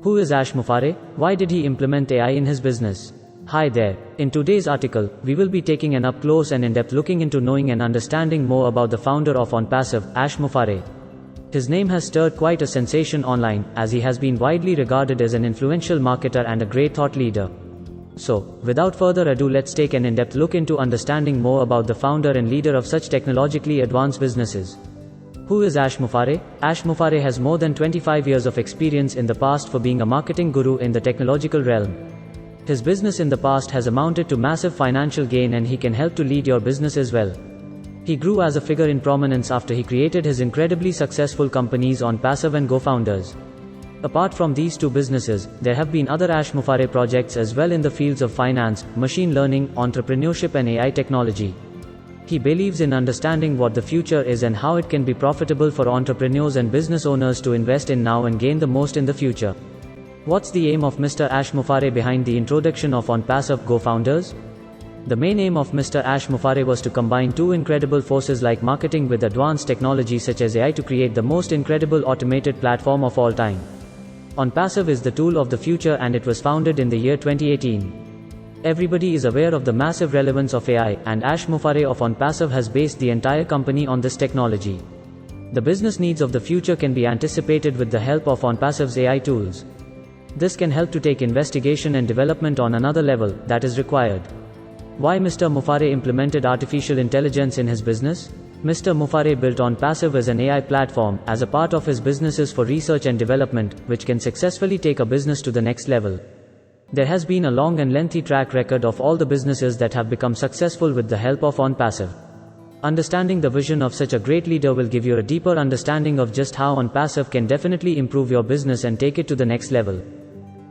Who is Ashmofari? Why did he implement AI in his business? Hi there. In today's article, we will be taking an up-close and in-depth looking into knowing and understanding more about the founder of Onpassive, Ashmofari. His name has stirred quite a sensation online, as he has been widely regarded as an influential marketer and a great thought leader. So, without further ado, let's take an in-depth look into understanding more about the founder and leader of such technologically advanced businesses. Who is Ashmofari? Ashmofari has more than 25 years of experience in the past for being a marketing guru in the technological realm. His business in the past has amounted to massive financial gain, and he can help to lead your business as well. He grew as a figure in prominence after he created his incredibly successful companies Onpassive and GoFounders. Apart from these two businesses, there have been other Ashmofari projects as well in the fields of finance, machine learning, entrepreneurship and AI technology. He believes in understanding what the future is and how it can be profitable for entrepreneurs and business owners to invest in now and gain the most in the future. What's the aim of Mr. Ashmofari behind the introduction of Onpassive GoFounders? The main aim of Mr. Ashmofari was to combine two incredible forces like marketing with advanced technology such as AI to create the most incredible automated platform of all time. Onpassive is the tool of the future, and it was founded in the year 2018. Everybody is aware of the massive relevance of AI, and Ashmofari of Onpassive has based the entire company on this technology. The business needs of the future can be anticipated with the help of Onpassive's AI tools. This can help to take investigation and development on another level that is required. Why Mr. Mufareh implemented artificial intelligence in his business? Mr. Mufareh built Onpassive as an AI platform as a part of his businesses for research and development, which can successfully take a business to the next level. There has been a long and lengthy track record of all the businesses that have become successful with the help of Onpassive. Understanding the vision of such a great leader will give you a deeper understanding of just how Onpassive can definitely improve your business and take it to the next level.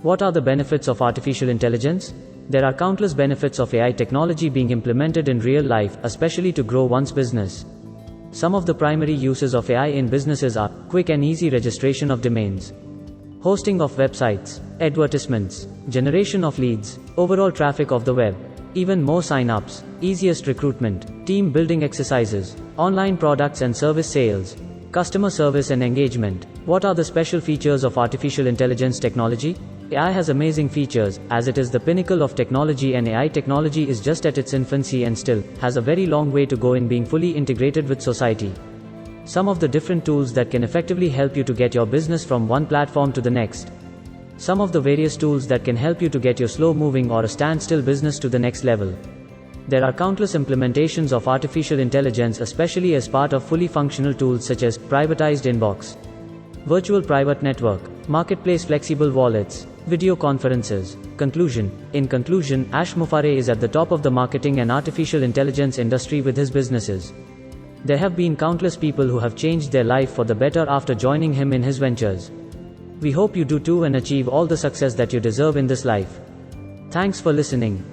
What are the benefits of artificial intelligence? There are countless benefits of AI technology being implemented in real life, especially to grow one's business. Some of the primary uses of AI in businesses are quick and easy registration of domains, hosting of websites, advertisements, generation of leads, overall traffic of the web, even more sign-ups, easiest recruitment, team building exercises, online products and service sales, customer service and engagement. What are the special features of artificial intelligence technology? AI has amazing features, as it is the pinnacle of technology, and AI technology is just at its infancy and still has a very long way to go in being fully integrated with society. Some of the different tools that can effectively help you to get your business from one platform to the next. Some of the various tools that can help you to get your slow-moving or a standstill business to the next level. There are countless implementations of artificial intelligence, especially as part of fully functional tools such as privatized inbox, virtual private network, marketplace flexible wallets, video conferences. Conclusion. In conclusion, Ashmofari is at the top of the marketing and artificial intelligence industry with his businesses. There have been countless people who have changed their life for the better after joining him in his ventures. We hope you do too and achieve all the success that you deserve in this life. Thanks for listening.